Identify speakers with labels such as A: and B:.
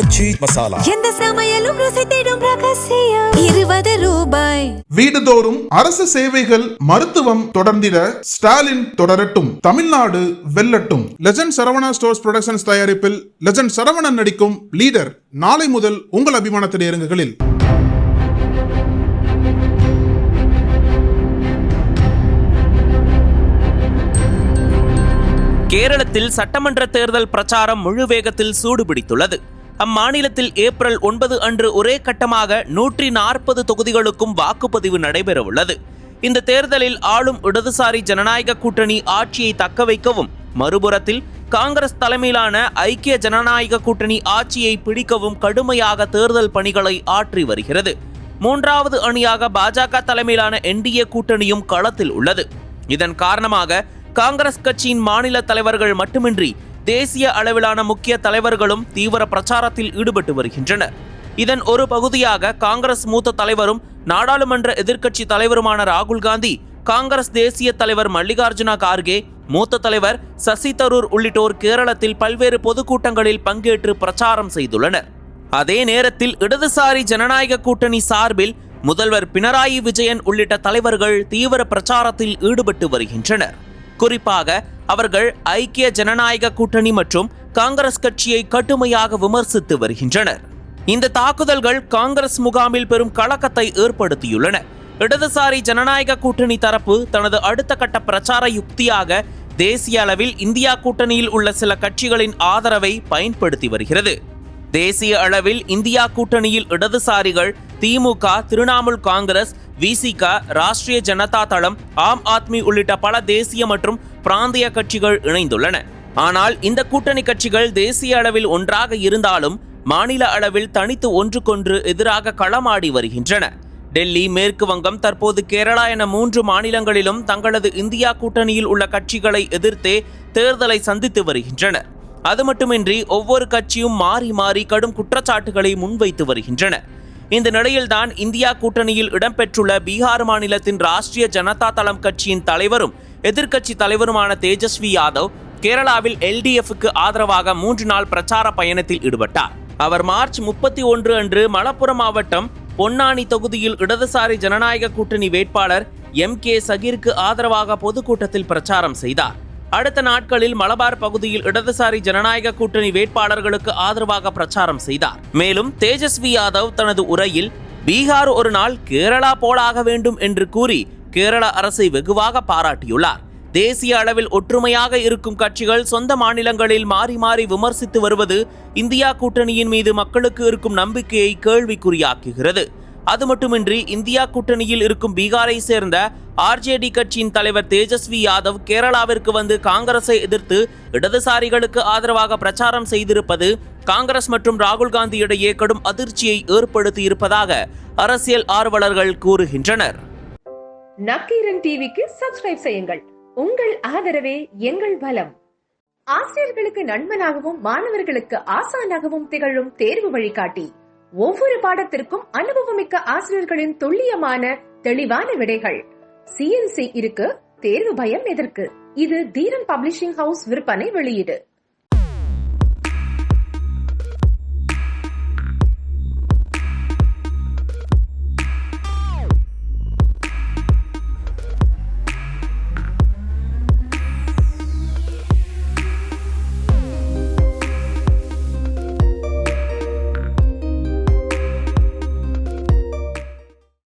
A: ஆச்சி மசாலா.
B: எந்த சமையலும் ருசி தேடும் ரகசியம் 20 ரூபாய்.
C: வீடுதோறும் அரசு சேவைகள் மருத்துவம் தொடர்ந்திட ஸ்டாலின் தொடரட்டும், தமிழ்நாடு வெல்லட்டும். லெஜண்ட் சரவணா ஸ்டோர்ஸ் புரொடக்ஷன்ஸ் தயாரிப்பில் லெஜண்ட் சரவணன் நடிக்கும் லீடர் நாளை முதல் உங்கள் அபிமான திரையரங்குகளில்.
D: கேரளத்தில் சட்டமன்ற தேர்தல் பிரச்சாரம் முழு வேகத்தில் சூடுபிடித்துள்ளது. அம்மாநிலத்தில் ஏப்ரல் 9 அன்று ஒரே கட்டமாக 140 தொகுதிகளுக்கும் வாக்குப்பதிவு நடைபெறவுள்ளது. இந்த தேர்தலில் ஆளும் இடதுசாரி ஜனநாயக கூட்டணி ஆட்சியை தக்க வைக்கவும், மறுபுறத்தில் காங்கிரஸ் தலைமையிலான ஐக்கிய ஜனநாயக கூட்டணி ஆட்சியை பிடிக்கவும் கடுமையாக தேர்தல் பணிகளை ஆற்றி வருகிறது. மூன்றாவது அணியாக பாஜக தலைமையிலான என்டிஏ கூட்டணியும் களத்தில் உள்ளது. இதன் காரணமாக காங்கிரஸ் கட்சியின் மாநில தலைவர்கள் மட்டுமின்றி தேசிய அளவிலான முக்கிய தலைவர்களும் தீவிர பிரச்சாரத்தில் ஈடுபட்டு வருகின்றனர். இதன் ஒரு பகுதியாக காங்கிரஸ் மூத்த தலைவரும் நாடாளுமன்ற எதிர்க்கட்சி தலைவருமான ராகுல் காந்தி, காங்கிரஸ் தேசிய தலைவர் மல்லிகார்ஜுன கார்கே, மூத்த தலைவர் சசி தரூர் உள்ளிட்டோர் கேரளத்தில் பல்வேறு பொதுக்கூட்டங்களில் பங்கேற்று பிரச்சாரம் செய்துள்ளனர். அதே நேரத்தில் இடதுசாரி ஜனநாயக கூட்டணி சார்பில் முதல்வர் பினராயி விஜயன் உள்ளிட்ட தலைவர்கள் தீவிர பிரச்சாரத்தில் ஈடுபட்டு வருகின்றனர். குறிப்பாக அவர்கள் ஐக்கிய ஜனநாயக கூட்டணி மற்றும் காங்கிரஸ் கட்சியை கடுமையாக விமர்சித்து வருகின்றனர். இந்த தாக்குதல்கள் காங்கிரஸ் முகாமில் பெரும் கலக்கத்தை ஏற்படுத்தியுள்ளன. இடதுசாரி ஜனநாயக கூட்டணி தரப்பு தனது அடுத்த கட்ட பிரச்சார யுக்தியாக தேசிய அளவில் இந்தியா கூட்டணியில் உள்ள சில கட்சிகளின் ஆதரவை பயன்படுத்தி வருகிறது. தேசிய அளவில் இந்தியா கூட்டணியில் இடதுசாரிகள் திமுக, திரிணாமுல் காங்கிரஸ், விசிக, ராஷ்டிரிய ஜனதா தளம், ஆம் ஆத்மி உள்ளிட்ட பல தேசிய மற்றும் பிராந்திய கட்சிகள் இணைந்துள்ளன. ஆனால் இந்த கூட்டணி கட்சிகள் தேசிய அளவில் ஒன்றாக இருந்தாலும் மாநில அளவில் தனித்து ஒன்றுக்கொன்று எதிராக களமாடி வருகின்றன. டெல்லி, மேற்கு வங்கம், தற்போது கேரளா என 3 மாநிலங்களிலும் தங்களது இந்தியா கூட்டணியில் உள்ள கட்சிகளை எதிர்த்தே தேர்தலை சந்தித்து வருகின்றன. அது மட்டுமின்றி ஒவ்வொரு கட்சியும் மாறி மாறி கடும் குற்றச்சாட்டுகளை முன்வைத்து வருகின்றன. இந்த நிலையில்தான் இந்தியா கூட்டணியில் இடம்பெற்றுள்ள பீகார் மாநிலத்தின் ராஷ்டிரிய ஜனதா தளம் கட்சியின் தலைவரும் எதிர்க்கட்சி தலைவருமான தேஜஸ்வி யாதவ் கேரளாவில் LDFக்கு ஆதரவாக 3 நாள் பிரச்சார பயணத்தில் ஈடுபட்டார். அவர் மார்ச் 31 அன்று மலப்புரம் மாவட்டம் பொன்னானி தொகுதியில் இடதுசாரி ஜனநாயக கூட்டணி வேட்பாளர் MK சகீருக்கு ஆதரவாக பொதுக்கூட்டத்தில் பிரச்சாரம் செய்தார். அடுத்த நாட்களில் மலபார் பகுதியில் இடதுசாரி ஜனநாயக கூட்டணி வேட்பாளர்களுக்கு ஆதரவாக பிரச்சாரம் செய்தார். மேலும் தேஜஸ்வி யாதவ் தனது உரையில் பீகார் ஒரு நாள் கேரளா போலாக வேண்டும் என்று கூறி கேரள அரசை வெகுவாக பாராட்டியுள்ளார். தேசிய அளவில் ஒற்றுமையாக இருக்கும் கட்சிகள் சொந்த மாநிலங்களில் மாறி மாறி விமர்சித்து வருவது இந்தியா கூட்டணியின் மீது மக்களுக்கு இருக்கும் நம்பிக்கையை கேள்விக்குறியாக்குகிறது. அது மட்டுமின்றி இந்தியா கூட்டணியில் இருக்கும் பீகாரை சேர்ந்த RJD கட்சியின் தலைவர் தேஜஸ்வி யாதவ் கேரளாவிற்கு வந்து காங்கிரஸை எதிர்த்து இடதுசாரிகளுக்கு ஆதரவாக பிரச்சாரம் செய்திருப்பது காங்கிரஸ் மற்றும் ராகுல் காந்தி இடையே கடும் அதிர்ச்சியை ஏற்படுத்தி இருப்பதாக அரசியல் ஆர்வலர்கள் கூறுகின்றனர்.
E: நக்கீரன் டிவிக்கு சப்ஸ்கிரைப் செய்யுங்கள். உங்கள் ஆதரவே எங்கள் பலம். ஆசிரியர்களுக்கு நண்பனாகவும் மாணவர்களுக்கு ஆசானாகவும் திகழும் தேர்வு வழிகாட்டி. ஒவ்வொரு பாடத்திற்கும் அனுபவமிக்க ஆசிரியர்களின் துல்லியமான தெளிவான விடைகள். CNC இருக்கு, தேர்வு பயம் எதற்கு? இது தீரன் பப்ளிஷிங் ஹவுஸ் விற்பனை வெளியீடு.